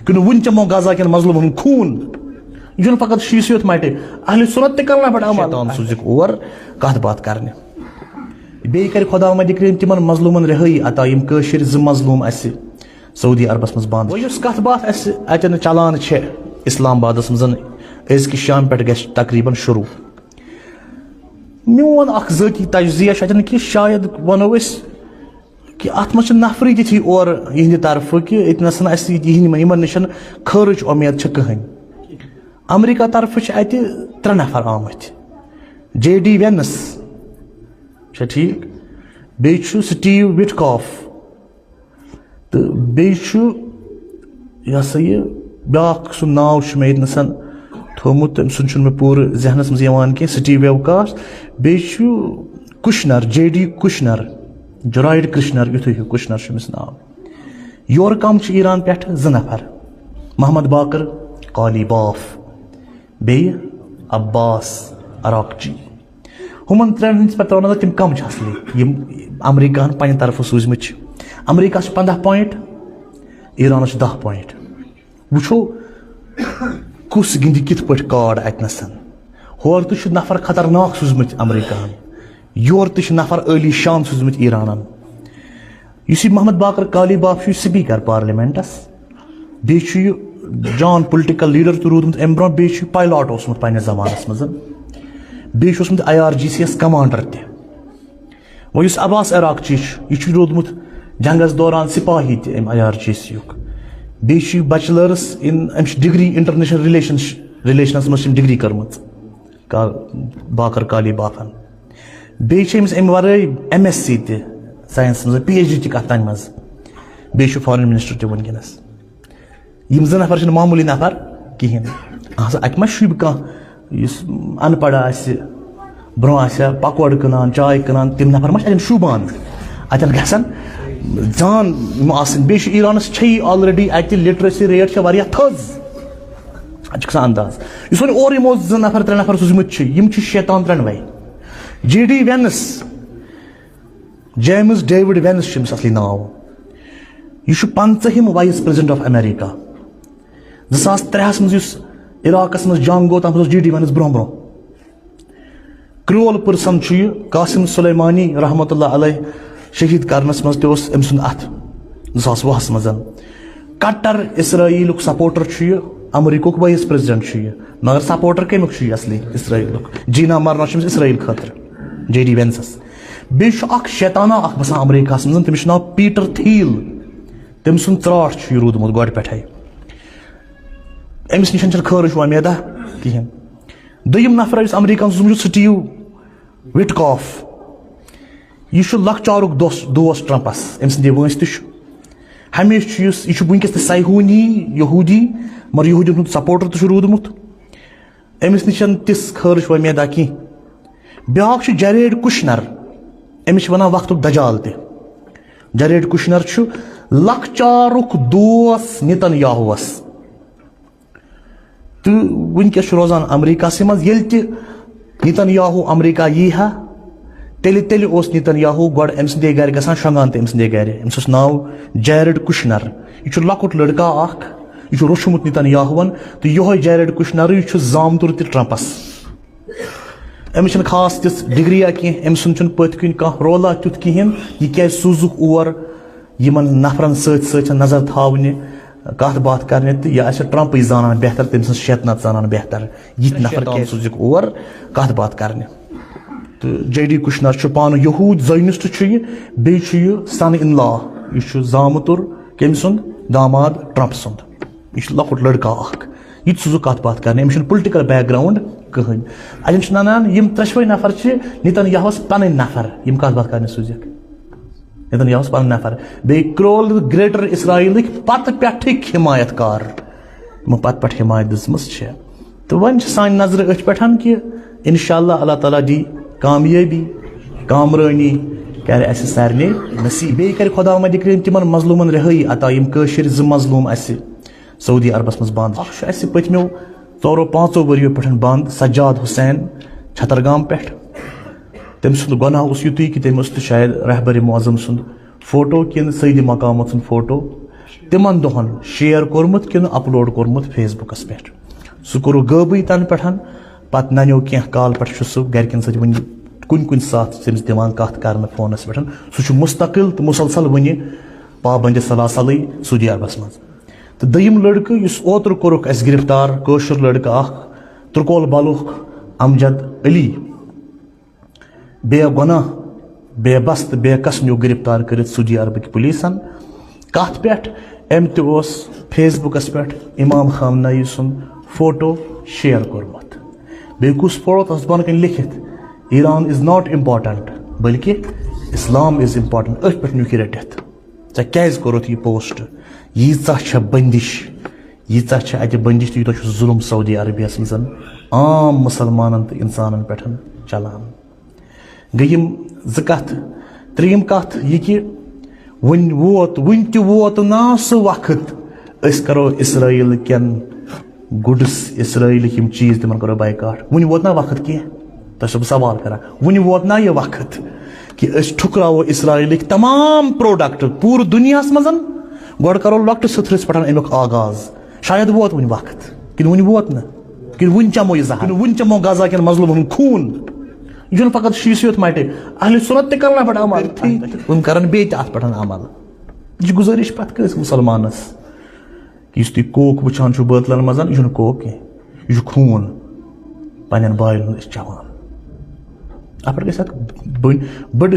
کہ ون چمو غزہ کن مظلوم خون یہ فقط شیس یوت مٹے اہل سنت تہ کرنا پڑا شیطان سوزک اور کت بات کرنے بیٚیہِ کر خدا مہد کریم تمن مظلومن رہٲیی عطا یم کٲشِر زٕ مظلوم اسہِ سعودی عربس منٛز بند یُس کتھ باتھ اسہِ اتٮ۪ن چلان چھِ اسلام آبادس منٛز أزکہِ شامہِ پٮ۪ٹھ گژھِ تقریباً شروع میون اکھ ذٲتی تجزیہ چھُ اتٮ۪ن کہِ شاید ونو أسۍ کہ ات منٛز چھِ نفری تِتھی اور یہنٛدِ طرفہٕ کہ ییٚتنس نہٕ اسہِ یِمن نِش خٲرٕچ اُمید چھِ کٕہٕنۍ امریکہ طرفہٕ چھِ اتہِ 3 نفر آمٕتۍ JD وینس چھا ٹھیک بیٚیہِ چھُ سٹیو وٹکاف تہٕ بیٚیہِ چھُ یہِ ہسا یہِ بیٛاکھ سُہ ناو چھُ مےٚ ییٚتنَسَن تھوٚمُت تٔمۍ سُنٛد چھُنہٕ مےٚ پوٗرٕ ذہنس منٛز یِوان کینٛہہ سٹیو ویوکاس بیٚیہِ چھُ کُشنر JD کُشنر جُرایڈ کرشنر یُتھُے ہیوٗ کُشنر چھُ أمِس ناو یورٕ کم چھِ ایران پٮ۪ٹھ 2 نفر محمد باقر قالی باف بیٚیہِ عباس عراقچی ہُمن 3 ہٕنٛدِس پٮ۪ٹھ ترٛاوو نظر تِم کم چھِ اصلی یِم امریکہن پننہِ طرفہٕ سوٗزمٕتۍ چھِ امریکہ چھِ 15 پویِنٹ ایرانس چھِ 10 پویِنٹ وٕچھو کُس گِنٛدِ کِتھ پٲٹھۍ کارڈ اتنَسن ہورٕ تہِ چھُ نفر خطرناک سوٗزمٕتۍ امریکہن یورٕ تہِ چھِ نفر عٲلی شان سوٗزمٕتۍ ایرانن یُس یہِ محمد باقر قالی باف چھُ یہِ سپیٖکر پارلِمینٹس بیٚیہِ چھُ یہِ جان پُلٹِکل لیٖڈر تہِ روٗدمُت امہِ برونٛہہ بیٚیہِ چھُ پایلاٹ اوسمُت پننِس زمانس منٛز بیٚیہِ چھُ اوسمُت IRGC یس کمانڈر تہِ وۄنۍ یُس عباس عراقچی چھُ یہِ چھُ روٗدمُت جنگس دوران سپاہی تہِ امہِ IRGC یُک بیٚیہِ چھُ بچلٲرٕس اِن أمِس چھِ ڈگری انٹرنیشنل رِلیشنس منٛز چھِ أمۍ ڈگری کٔرمٕژ باقر قالی بافن بیٚیہِ چھِ أمِس امہِ ورٲے MSc تہِ ساینسس منٛز PhD تہِ کتھ تانۍ منٛز بیٚیہِ چھُ فارن منسٹر تہِ وٕنکیٚنس یِم 2 نفر چھِنہٕ معموٗلی نفر کِہینۍ اہن اتہِ ما شوٗبہِ کانٛہہ یُس ان پڑھ آسہِ برونٛہہ آسہِ ہا پکوڑ کٕنان چاے کٕنان تِم نفر ما چھِ اتٮ۪ن شوٗبان اتٮ۪ن گژھن جان یِم آسٕنۍ بیٚیہِ چھُ ایرانس چھےٚ آلریڈی اتہِ لٹریسی ریٹ چھےٚ واریاہ تھٔز اتہِ چھُ گژھان انداز یُس وۄنۍ اورٕ یِمو 2 نفر 3 نفر سوٗزمٕتۍ چھِ یِم چھِ شیطان 3وے JD Vance James David Vance چھُ أمِس اصلی ناو یہِ چھُ 50ہِم وایِس پریزیڈنٹ آف امیریکا 2003 منٛز یُس عراقس منٛز جنگ گوٚو تتھ منٛز اوس JD وینس برونٛہہ کرول پٔرسن چھُ یہِ قاسم سلیمانی رحمتہ اللہ علیہ شہیٖد کرنس منٛز تہِ اوس أمۍ سُنٛد اتھ 2020 منٛز کٹر اسرائیلُک سپوٹر چھُ یہِ امریکہُک وایِس پریزیڈنٹ چھُ یہِ مگر سپوٹر کمیُک چھُ یہِ اصلی اسرائیلُک جینا مرنا چھُ أمِس اسرائیل خٲطرٕ JD وینسس بیٚیہِ چھُ اکھ شیطانہ اکھ بسان امریکہس منٛز تٔمِس چھُ ناو پیٖٹر تھیٖل تٔمۍ سُنٛد ژراٹھ چھُ یہِ روٗدمُت گۄڈٕ پٮ۪ٹھے أمِس نِش چھنہٕ خٲرٕچ وۄمیدا کِہینۍ دوٚیِم نفر یُس امریکہن سوٗزمُت چھُ سٹیو وٹکاف یہِ چھُ لۄکچارُک دوس ٹرمپس أمۍ سٕنٛدِ وٲنٛسہِ تہِ چھُ ہمیشہِ چھُ یہِ چھُ وٕنکیٚس تہِ صہیوٗنی یہوٗدی مگر یہوٗدین ہُنٛد سپوٹر تہِ چھُ روٗدمُت أمِس نِش چھنہٕ تِژھ خٲرٕچ وۄمیدا کینٛہہ بیٛاکھ چھُ جریڈ کُشنر أمِس چھِ ونان وقتُک دجال تہِ جریڈ کُشنر چھُ لۄکچارُک دوس نِتن یاہوٗوس تہٕ وٕنکیٚس چھُ روزان امریکہسٕے منٛز ییٚلہِ تہِ نِتن یاہوٗ امریکہ یی ہا تیٚلہِ اوس نِتن یاہوٗ گۄڈٕ أمۍ سٕنٛدے گرِ گژھان شۄنٛگان تہِ أمۍ سٕنٛدے گرِ أمِس اوس ناو جیرڈ کُشنر یہِ چھُ لۄکُٹ لڑکا اکھ یہِ چھُ روٚچھمُت نِتن یاہوٗون تہٕ یِہوے جیرڈ کُشنرٕے چھُ زامتُر تہِ ٹرمپس أمِس چھنہٕ خاص تِژھ ڈگریا کینٛہہ أمۍ سُنٛد چھُنہٕ پٔتۍ کِنۍ کانٛہہ رولا تیُتھ کِہینۍ یہِ کیازِ سوٗزُکھ اور یِمن نفرن سۭتۍ نظر تھاونہِ کتھ باتھ کرنہِ تہٕ یہِ آسہِ ٹرمپٕے زانان بہتر تٔمۍ سٕنٛز شیطنت زانان بہتر یِتھۍ نفر کیازِ سوٗزِکھ اور کتھ باتھ کرنہِ تہٕ JD کُشنر چھُ پانہٕ یہوٗد زٲنِسٹ چھُ یہِ بیٚیہِ چھُ یہِ سن اِن لا یہِ چھُ زامتُر کٔمۍ سُنٛد داماد ٹرمپ سُنٛد یہِ چھُ لۄکُٹ لڑکا اکھ یہِ تہِ سوٗزُکھ کتھ باتھ کرنہِ أمِس چھُنہٕ پُلٹِکل بیک گراوُنٛڈ کٕہٕنۍ اتٮ۪ن چھُ ونان یِم 3 نفر چھِ نِتن یاہوٗوس پنٕنۍ نفر یِم کتھ باتھ کرنہِ سوٗزِکھ نِتن یاہوٗوس پنٕنۍ نفر بیٚیہِ کرول گریٹر اسرائیلٕکۍ پتہٕ پٮ۪ٹھٕکۍ حمایت کار یِمو پتہٕ پٮ۪ٹھ حمایت دِژمٕژ چھےٚ تہٕ وۄنۍ چھِ سانہِ نظرٕ أتھۍ پٮ۪ٹھ کہِ انشاء اللہ اللہ تعالیٰ دی کامیٲبی کامرٲنی کرِ اسہِ سارنٕے نصیٖب بیٚیہِ کرِ خدا مہد کریم تِمن مظلوٗمن رہٲیی عطا یِم کٲشِر 2 مظلوٗم اسہِ سعودی عربس منٛز بند اکھ چھُ اسہِ پٔتمیو 4-5 ؤرِیو پٮ۪ٹھ بند سجاد حُسین چھترگام پٮ۪ٹھ تٔمۍ سُنٛد گۄناہ اوس یُتُے کہِ تٔمۍ اوس تہِ شاید رہبر معظم سُنٛد فوٹو کِنہٕ سعیدِ مقامت سُنٛد فوٹو تمن دہن شیئر کورمت کن اپلوڈ کورمت فیس بکس پہ سہ کور غٲبٕے تن پٮ۪ٹھ پتہٕ ننیو کینٛہہ کال پٮ۪ٹھ چھُ سُہ گرِکٮ۪ن سۭتۍ وٕنہِ کُنہِ ساتہٕ تٔمِس دِوان کتھ کرنہٕ فونس پٮ۪ٹھ سُہ چھُ مستقل تہٕ مسلسل وٕنہِ پابندِ سلاسلٕے سعودی عربس منٛز تہٕ دوٚیِم لڑکہٕ یُس اوترٕ کوٚرُکھ اَسہِ گرفتار کٲشُر لڑکہٕ اکھ ترکول بلُک امجد علی بے گۄناہ بے بس تہٕ بے کس نیوٗ گرفتار کٔرِتھ سعودی عربٕکۍ پُلیٖسن کتھ پٮ۪ٹھ أمۍ تہِ اوس فیس بُکس پٮ۪ٹھ امام خامنایی سُنٛد فوٹو شیئر کوٚرمُت بیٚیہِ کُس فوٹو تتھ بۄنہٕ کنۍ لیکھِتھ ایران از ناٹ امپارٹنٹ بلکہِ اسلام از امپارٹنٹ أتھۍ پٮ۪ٹھ نیوٗکھ یہِ رٔٹِتھ ژےٚ کیازِ کوٚرُتھ یہِ پوسٹ ییٖژاہ چھےٚ بندش ییٖژاہ چھےٚ اتہِ بندش تہٕ یوٗتاہ چھُ ظُلم سعودی عربیہس منٛز عام مُسلمانن تہٕ انسانن پٮ۪ٹھ چلان گٔے یِم زٕ کتھٕ ترٛیٚیِم کتھ یہِ کہِ وُنہِ تہِ ووت نا سُہ وقت أسۍ کرو اسرائیل کٮ۪ن گُڈس اسرائیلٕکۍ یِم چیٖز تِمن کرو بایکاٹ وُنہِ ووت نا وقت کینٛہہ تۄہہِ چھُسو بہٕ سوال کران وُنہِ ووت نا یہِ وقت کہِ أسۍ ٹھُکراوو اسرائیلٕکۍ تمام پروڈکٹ پوٗرٕ دُنیاہس منٛز گۄڈٕ کرو لۄکٹِس سٕتھرِس پٮ۪ٹھ امیُک آغاز شاید ووت وُنہِ وقت کِنہٕ وُنہِ ووت نہٕ کِنہٕ وُنہِ چمو یہِ زہر وُنہِ چمو غزا کٮ۪ن مظلوٗمن ہُنٛد خوٗن یہِ چھُنہٕ فقط شیٖسہٕ یوت مٹے اہلِ سُنت تہِ کرن پٮ۪ٹھ عمل تِم کرن بیٚیہِ تہِ اتھ پٮ۪ٹھ عمل یہِ چھِ گُزٲرِش پتہٕ کٲنٛسہِ مُسلمانس یُس تُہۍ کوک وٕچھان چھُو بٲتلن منٛز یہِ چھُنہٕ کوک کینٛہہ یہِ چھُ خوٗن پننٮ۪ن بایَن ہُنٛد أسۍ چٮ۪وان اتھ پٮ۪ٹھ گژھِ اکھ بٔڑ